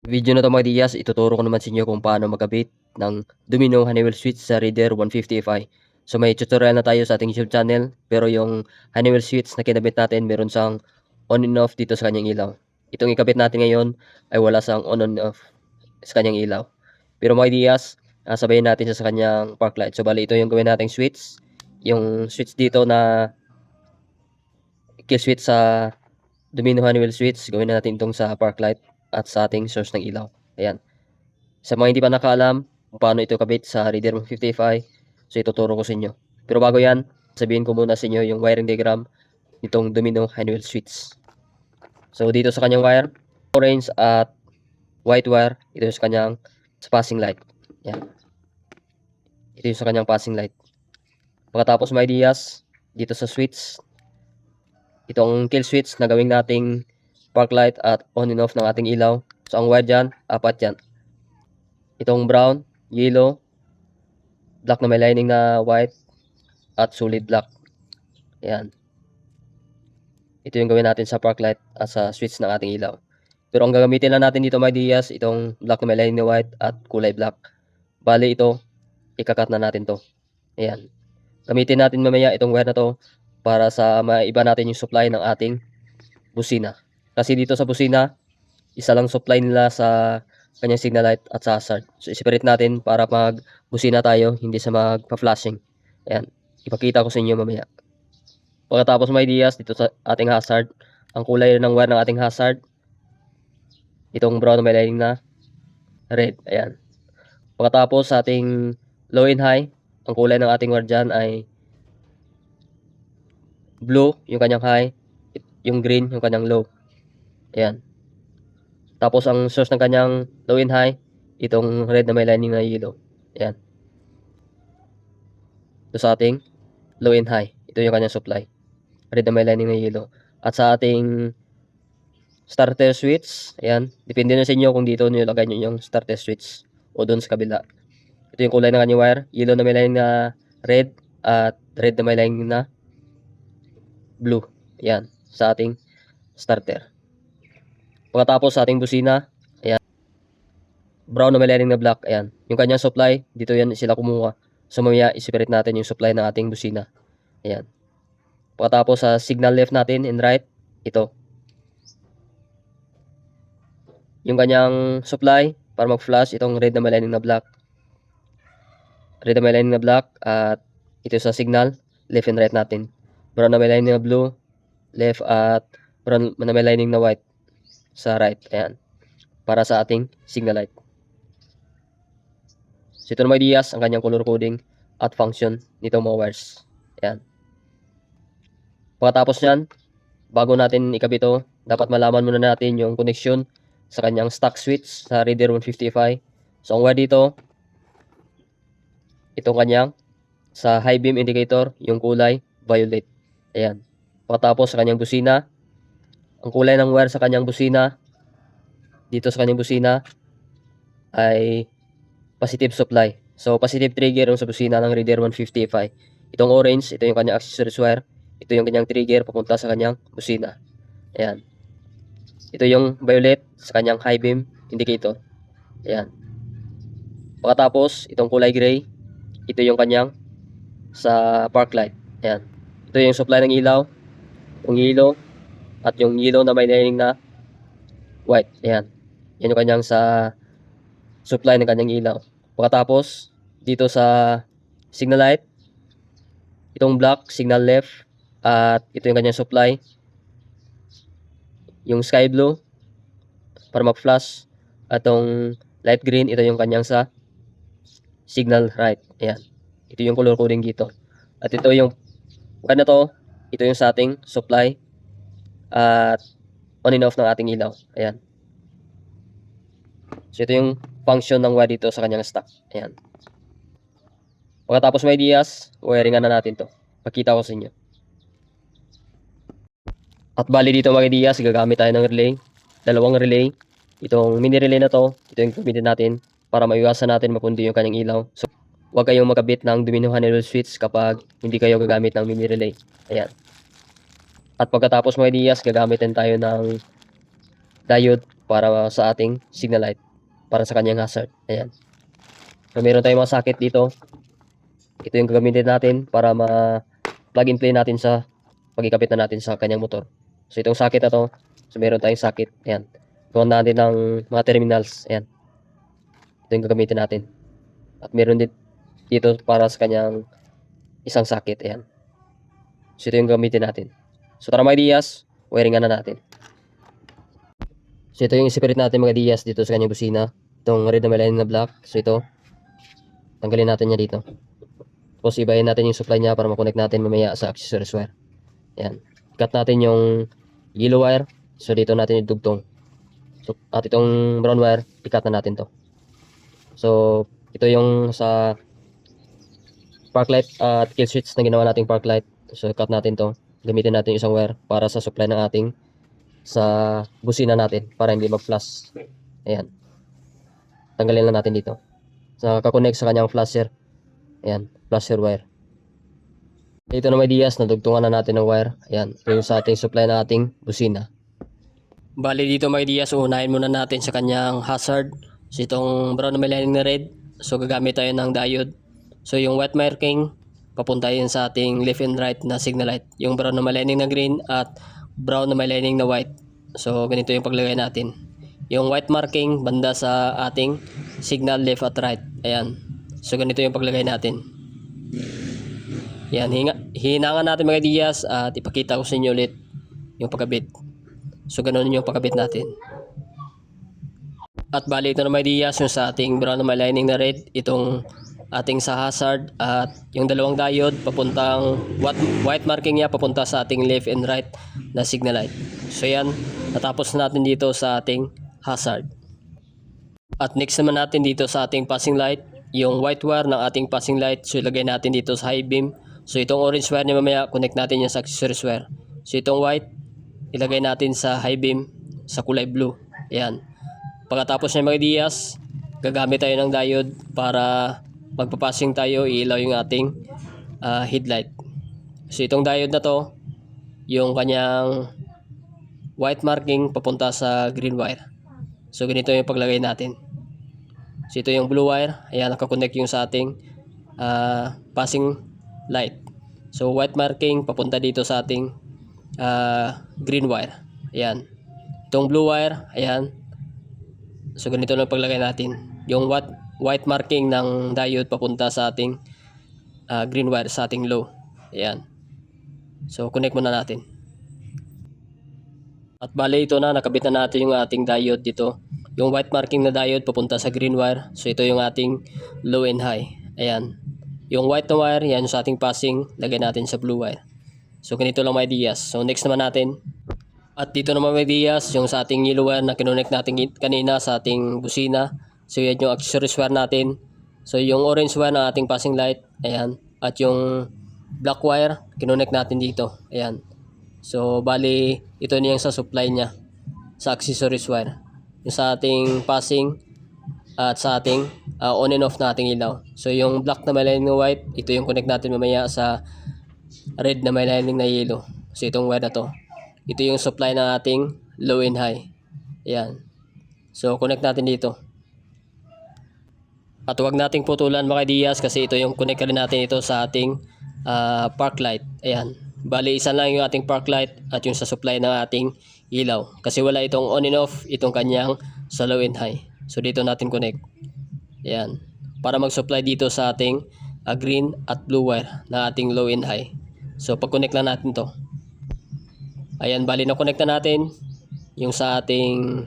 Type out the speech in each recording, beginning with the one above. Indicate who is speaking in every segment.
Speaker 1: Video na 'to mga Diyas, ituturo ko naman sa inyo kung paano magkabit ng Domino Honeywell switch sa Reader 150 Fi. So may tutorial na tayo sa ating YouTube channel, pero yung Honeywell switch na kinabit natin meron siyang on and off dito sa kanyang ilaw. Itong ikabit natin ngayon ay wala siyang on and off sa kanyang ilaw. Pero mga Diyas, sabayin natin siya sa kanyang park light. So bali ito yung gawin nating switch. Yung switch dito na kill switch sa Domino Honeywell switch, gawin na natin itong sa park light at sa ating source ng ilaw. Ayan. Sa mga hindi pa nakaalam kung paano ito kabit sa Reader 155, so ituturo ko sa inyo. Pero bago yan, sabihin ko muna sa inyo yung wiring diagram nitong Domino Honeywell switch. So dito sa kanyang wire, orange at white wire, ito sa kanyang passing light. Yan. Ito yung sa kanyang passing light. Pagkatapos may ideas, dito sa switch, itong kill switch na gawing nating park light at on and off ng ating ilaw. So ang wire dyan, apat yan. Itong brown, yellow, black na may lining na white, at solid black. Ayan. Ito yung gawin natin sa park light at sa switch ng ating ilaw. Pero ang gagamitin lang natin dito mga Diyas, itong black na may lining na white at kulay black. Bali ito, ikakat na natin to. Ayan. Gamitin natin mamaya itong wire na to para sa maiba natin yung supply ng ating busina. Kasi dito sa busina, isa lang supply nila sa kanyang signal light at sa hazard. So, i-separate natin para pag busina tayo, hindi sa magpa-flashing. Ayan. Ipakita ko sa inyo mamaya. Pagkatapos may ideas dito sa ating hazard, ang kulay ng wire ng ating hazard, itong brown na may lining na red. Ayan. Pagkatapos sa ating low and high, ang kulay ng ating wire dyan ay blue, yung kanyang high, yung green, yung kanyang low. Ayan. Tapos ang source ng kanyang low and high, itong red na may lining na yellow. Ayan. Ito sa ating low and high. Ito yung kanyang supply. Red na may lining na yellow. At sa ating starter switch, ayan. Depende na sa inyo kung dito nyo ilagay nyo yung starter switch o doon sa kabila. Ito yung kulay ng kanyang wire. Yellow na may lining na red at red na may lining na blue. Ayan. Sa ating starter. Pagkatapos sa ating busina, ayan. Brown na may lining na black. Ayan. Yung kanyang supply, dito yan sila kumuha. So mamaya i-separate natin yung supply ng ating busina. Ayan. Pagkatapos sa signal left natin and right, ito. Yung kanyang supply para mag-flash, itong red na may lining na black. Red na may lining na black at ito sa signal, left and right natin. Brown na may lining na blue, left at brown na may lining na white sa right. Ayan. Para sa ating signal light. So ito na may ideas, ang kanyang color coding at function nito mga wires. Ayan. Pagkatapos nyan, bago natin ikabit ito, dapat malaman muna natin yung connection sa kanyang stock switch sa Reader 155. So ang wire dito, itong kanyang sa high beam indicator, yung kulay violet. Ayan. Pagkatapos sa kanyang busina, ang kulay ng wire sa kanyang busina, dito sa kanyang busina, ay positive supply. So positive trigger yung sa busina ng Reader 155. Itong orange, ito yung kanyang accessories wire. Ito yung kanyang trigger papunta sa kanyang busina. Ayan. Ito yung violet sa kanyang high beam indicator. Ayan. Pagkatapos, itong kulay gray, ito yung kanyang sa park light. Ayan. Ito yung supply ng ilaw, yung yellow, at yung yellow na may lining na white. Ayan. Yan yung kanyang sa supply ng kanyang ilaw. Pagkatapos, dito sa signal light, itong black, signal left, at ito yung kanyang supply. Yung sky blue, para mag-flash. At yung light green, ito yung kanyang sa signal right. Ayan. Ito yung color coding dito. At ito yung wire na to, ito yung sa ating supply at on and off ng ating ilaw. Ayan. So ito yung function ng wire dito sa kanyang stock. Ayan. Pagkatapos may ideas, wiringan na natin to. Pakita ko sa inyo. At bali dito mga ideas, gagamit tayo ng relay. Dalawang relay. Itong mini relay na to, ito yung gamitin natin para maiwasan natin mapundi yung kanyang ilaw. So, huwag kayong magkabit ng Domino Honeywell switch kapag hindi kayo gagamit ng mini relay. Ayan. At pagkatapos mga ideas, gagamit din tayo ng diode para sa ating signal light, para sa kanyang hazard. Ayan. So meron tayong mga socket dito. Ito yung gagamitin natin para ma-plug and play natin sa pagkikabit na natin sa kanyang motor. So itong socket na to, so meron tayong socket. Ayan. Gawa natin ng mga terminals. Ayan. Ito yung gagamitin natin. At meron din dito para sa kanyang isang socket. Ayan. So ito yung gagamitin natin. So tara mga Diyas, wiringan na natin. So ito yung separate natin mga Diyas dito sa kanyang busina. Itong red na may lining na black. So ito, tanggalin natin niya dito. Tapos ibahin natin yung supply niya para makonect natin mamaya sa accessories wire. Ayan. Cut natin yung yellow wire. So dito natin idugtong. So, at itong brown wire, i-cut na natin to. So ito yung sa park light at kill switch na ginawa nating park light. So cut natin to. Gamitin natin yung isang wire para sa supply ng ating sa busina natin para hindi mag-flash. Ayan. Tanggalin lang natin dito. So kakonect sa kanyang flasher. Ayan, flasher wire. Dito na may Diyas, nadugtungan na natin ng wire. Ayan, ito yung sa ating supply na ating busina. Bali dito may Diyas, unahin muna natin sa kanyang hazard. So itong brown na may lining na red. So gagamit tayo ng diode. So yung white marking, papunta yun sa ating left and right na signal light. Yung brown na may lining na green at brown na may lining na white. So ganito yung paglagay natin. Yung white marking, banda sa ating signal left at right. Ayan. So ganito yung paglagay natin. Yan, hihinangan natin mga Diyas at ipakita ko sa inyo ulit yung pagkabit. So ganun yung pagkabit natin. At bali ito na mga Diyas yung sa ating brown na may lining na red, itong ating sa hazard at yung dalawang diode papuntang white marking niya papunta sa ating left and right na signal light. So yan, natapos natin dito sa ating hazard. At next naman natin dito sa ating passing light, yung white wire ng ating passing light, so ilagay natin dito sa high beam. So itong orange wire niya mamaya, connect natin yan sa accessories wire. So itong white, ilagay natin sa high beam sa kulay blue. Ayan. Pagkatapos niya mga Diyas, gagamit tayo ng diode para magpapassing tayo, iilaw yung ating headlight. So itong diode na to, yung kanyang white marking papunta sa green wire. So ganito yung paglagay natin. So ito yung blue wire, ayan, nakakonect yung sa ating passing light. So white marking papunta dito sa ating green wire. Ayan. Itong blue wire, ayan. So ganito lang paglagay natin. Yung white marking ng diode papunta sa ating green wire sa ating low. Ayan. So connect muna natin. At bale ito na, nakabit na natin yung ating diode dito. Yung white marking na diode papunta sa green wire. So ito yung ating low and high. Ayan. Yung white na wire, yan sa ating passing, lagay natin sa blue wire. So ganito lang mga Diyas. So next naman natin. At dito naman mga Diyas, yung sa ating yellow wire na kinonect natin kanina sa ating busina. So yan yung accessories wire natin. So yung orange wire na ating passing light. Ayan. At yung black wire, kinonect natin dito. Ayan. So bali, ito niya sa supply niya sa accessories wire. Yung sa ating passing at sa ating on and off na ating ilaw. So yung black na may lining na white, ito yung connect natin mamaya sa red na may lining na yellow. So itong wire na to, ito yung supply ng ating low and high. Ayan. So connect natin dito. At huwag nating putulan mga Diyas kasi ito yung connect rin natin ito sa ating park light. Ayan. Bali isa lang yung ating park light at yung sa supply ng ating ilaw. Kasi wala itong on and off, itong kanyang sa low and high. So dito natin connect. Ayan. Para mag-supply dito sa ating green at blue wire na ating low and high. So pag-connect lang natin to. Ayan, bali na connect na natin yung sa ating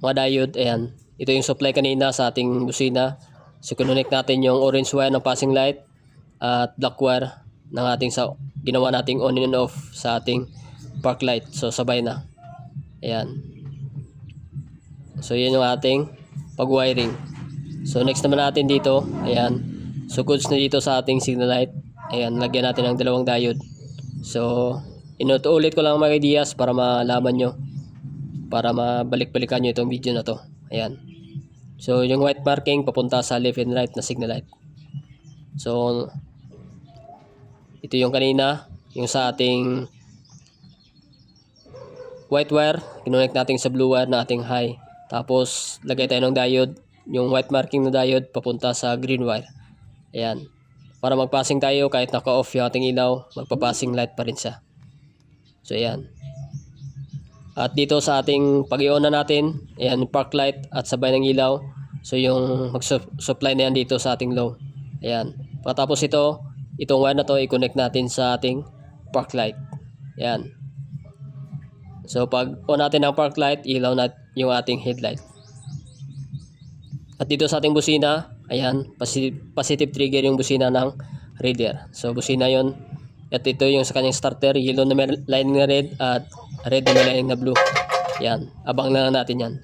Speaker 1: mga diode. Ayan. Ito yung supply kanina sa ating busina. So connect natin yung orange wire ng passing light at black wire ng ating ginawa nating on and off sa ating park light. So sabay na. Ayan. So yan yung ating pag-wiring. So next naman natin dito, ayan. So goods na dito sa ating signal light. Ayan, lagyan natin ng dalawang diode. So inuulit ko lang mga Diyas para malaman nyo, para mabalik-balikan nyo itong video na to. Ayan. So yung white marking papunta sa left and right na signal light. So ito yung kanina, yung sa ating white wire, kinonect natin sa blue wire na ating high. Tapos lagay tayo ng diode, yung white marking na diode papunta sa green wire. Ayan. Para magpassing tayo kahit naka-off yung ating ilaw, magpapassing light pa rin siya. So ayan. At dito sa ating pag-i-on na natin, ayan yung park light at sabay ng ilaw. So yung mag-supply na yan dito sa ating low. Ayan. Pagkatapos ito, itong wire na to i-connect natin sa ating park light. Ayan. So pag on natin ang park light, ilaw na yung ating headlight. At dito sa ating busina, ayan, positive trigger yung busina ng Raider. So busina yon. At ito yung sa kanyang starter, yellow na may lining na red at red na may lining na blue. Ayan, abang lang natin yan.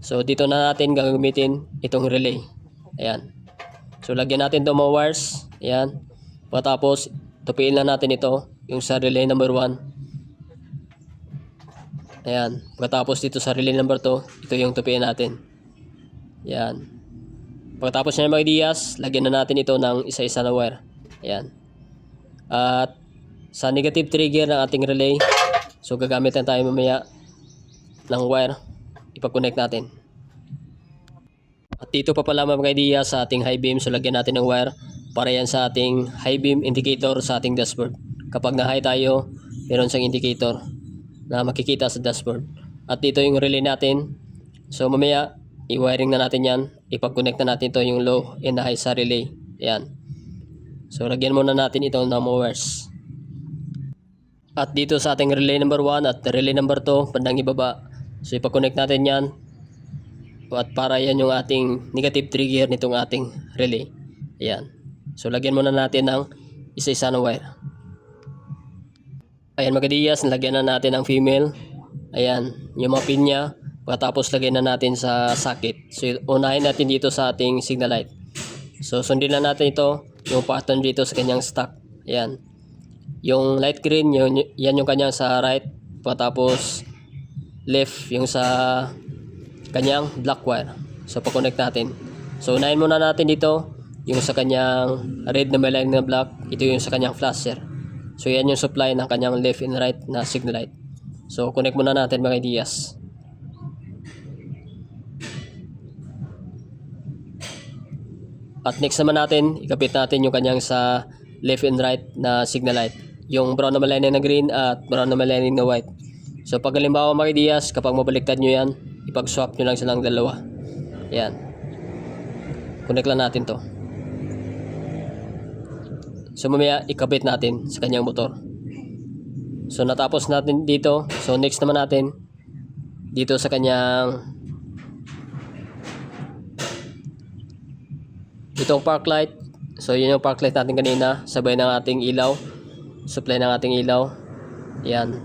Speaker 1: So dito na natin gagamitin itong relay. Ayan. So lagyan natin itong mga wires. Ayan. Pagkatapos, tupiin lang natin ito, yung sa relay number 1. Ayan. Pagkatapos dito sa relay number 2, ito yung tupiin natin. Ayan. Pagkatapos niya mga ideas, lagyan na natin ito ng isa-isa na wire. Ayan. At sa negative trigger ng ating relay, so gagamitan tayo mamaya ng wire. Ipag-connect natin. At dito pa pala mga ideas sa ating high beam, so lagyan natin ng wire para yan sa ating high beam indicator sa ating dashboard. Kapag na-high tayo, meron siyang indicator na makikita sa dashboard. At dito yung relay natin. So mamaya, i-wiring na natin yan. Ipag-connect na natin ito yung low and high sa relay. Ayan. So lagyan muna natin ito ng mga wires. At dito sa ating relay number 1 at relay number 2, bandang ibaba. So ipag-connect natin yan. At para yan yung ating negative trigger nitong ating relay. Ayan. So lagyan muna natin ng isa-isa na wire. Ayan mga diyas, lagyan na natin ang female. Ayan, yung mga pin niya. Pagkatapos lagyan na natin sa socket. So unahin natin dito sa ating signal light. So sundin na natin ito, yung pattern dito sa kanyang stock. Ayan. Yung light green, yan yung kanyang sa right. Pagkatapos left yung sa kanyang black wire. So pa-connect natin. So unahin muna natin dito yung sa kanyang red na may line na black. Ito yung sa kanyang flasher. So yan yung supply ng kanyang left and right na signal light. So connect muna natin mga ideas. At next naman natin, ikapit natin yung kanyang sa left and right na signal light. Yung brown na may lining na green at brown na may lining na white. So pag halimbawa mga ideas, kapag mabaliktad nyo yan, ipag-swap nyo lang silang dalawa. Ayan. Connect lang natin to. So mamaya ikabit natin sa kanyang motor. So natapos natin dito. So next naman natin dito sa kanyang itong park light. So yun yung park light natin kanina, sabay ng ating ilaw, supply ng ating ilaw. Ayan.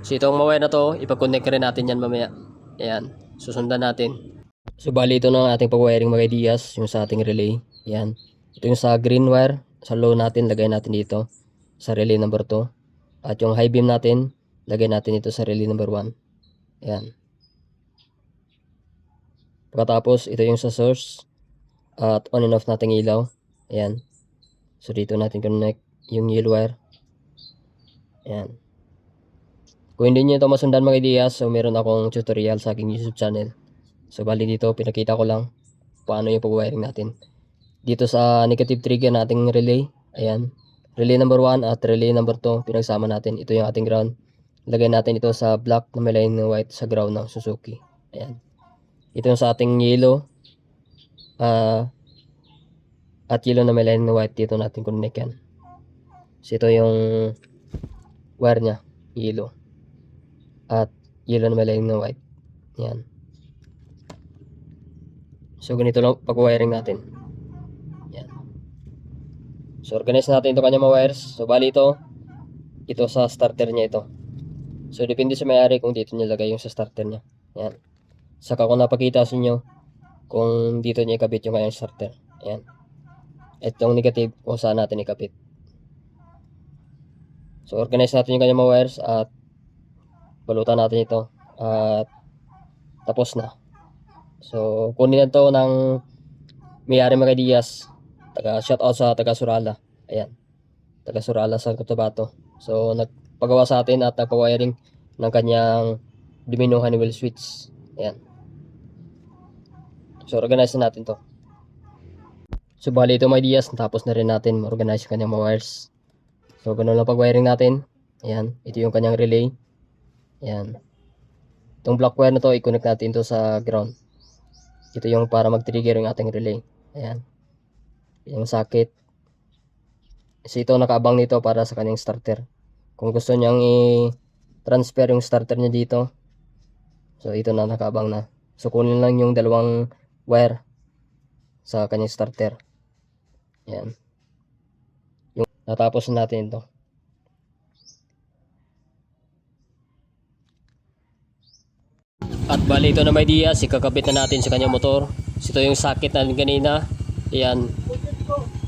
Speaker 1: So itong mawire na to, ipag-connect rin natin yan mamaya. Ayan, susundan natin. So bali ito na ang ating pag-wiring mga ideas, yung sa ating relay. Ayan. Ito yung sa green wire, sa low natin, lagay natin dito sa relay number 2. At yung high beam natin, lagay natin ito sa relay number 1. Ayan. Pagkatapos, ito yung sa source. At on and off nating ilaw. Ayan. So dito natin connect yung yellow wire. Ayan. Kung hindi nyo ito masundan mga ideas, so meron akong tutorial sa aking YouTube channel. So bali dito, pinakita ko lang paano yung pag-wiring natin. Dito sa negative trigger nating relay. Ayan. Relay number 1 at relay number 2, pinagsama natin. Ito yung ating ground. Lagay natin ito sa black na may line ng white sa ground ng Suzuki. Ayan. Ito yung sa ating yellow. At yellow na may line ng white, dito natin connect yan. So ito yung wire nya, yellow. At yellow na may line ng white. Yan. So ganito lang pag-wiring natin. Yan. So organize natin ito kanyang mga wires. So bali ito sa starter nya ito. So depende sa may-ari kung dito niya lagay yung sa starter nya. Yan. Saka ko napakita sa inyo kung dito niya ikabit yung kanyang starter. Ayan. Itong negative kung saan natin ikabit. So organize natin yung kanyang mga wires at balutan natin ito. At tapos na. So kunin na ito ng may-ari mga Diaz. Shout out sa taga Surala. Ayan. Taga Surala sa Cotabato. So nagpagawa sa atin at nagpa-wiring ng kanyang Domino Honeywell switch. Ayan. So, organize na natin to. So, bali ito mga ideas, natapos na rin natin ma-organize yung kanyang mga wires. So, ganun lang pag-wiring natin. Ayan, ito yung kanyang relay. Ayan. Itong black wire na to, i-connect natin to sa ground. Ito yung para mag-trigger yung ating relay. Ayan. Yung socket. So, ito nakaabang nito para sa kanyang starter. Kung gusto niyang i-transfer yung starter niya dito, so ito na nakaabang na. So, kunin lang yung dalawang wire sa kanyang starter. Ayan. Yung natapos na natin ito. At bali ito na may ideas, ikakabit na natin sa kanyang motor. Ito yung socket natin kanina. Ayan.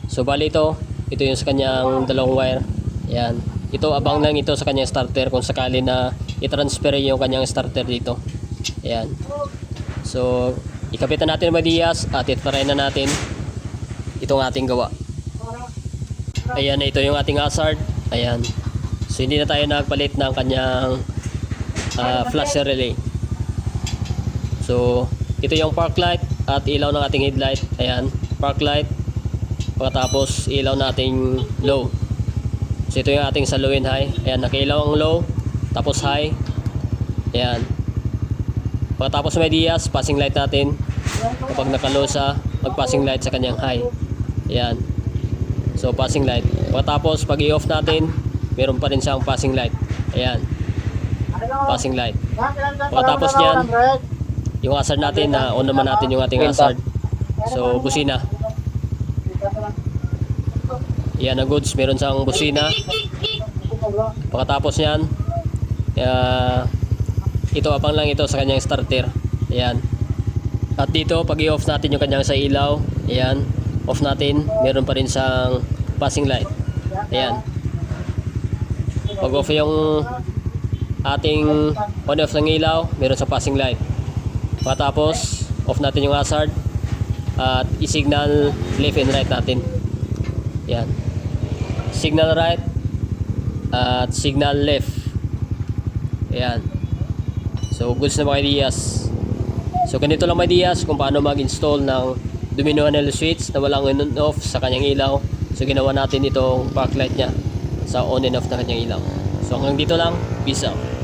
Speaker 1: So bali ito yung sa kanyang dalawang wire. Ayan. Ito abang lang ito sa kanyang starter kung sakali na i-transfer yung kanyang starter dito. Ayan. So ikabit na natin ang may ideas at itry na natin itong ating gawa. Ayan, ito yung ating hazard. Ayan. So hindi na tayo nagpalit ng kanyang flasher relay. So, ito yung park light at ilaw ng ating headlight. Ayan, park light. Pagkatapos, ilaw nating low. So, ito yung ating sa low and high. Ayan, nakailaw ang low. Tapos high. Ayan. Pagkatapos may dias, passing light natin. Kapag nakalow sa, mag-passing light sa kanyang high. Ayan. So, passing light. Pagkatapos, pag i-off natin, meron pa rin siyang passing light. Ayan. Passing light. Pagkatapos niyan, yung hazard natin na on naman natin yung ating hazard. So busina. Yan ang goods, meron siyang busina. Pagkatapos niyan, ito abang lang ito sa kanyang starter. Ayan. At dito pag i-off natin yung kanyang sa ilaw, ayan, off natin, meron pa rin siyang passing light. Ayan. Pag off yung ating on off ng ilaw, meron sa passing light. Pagkatapos, off natin yung hazard at i-signal left and right natin. Yan. Signal right at signal left. Ayan. So, goods na mga ideas. So, ganito lang mga ideas kung paano mag-install ng Domino Honeywell switch na walang on and off sa kanyang ilaw. So, ginawa natin itong park light niya sa on and off na kanyang ilaw. So, hanggang dito lang. Peace out.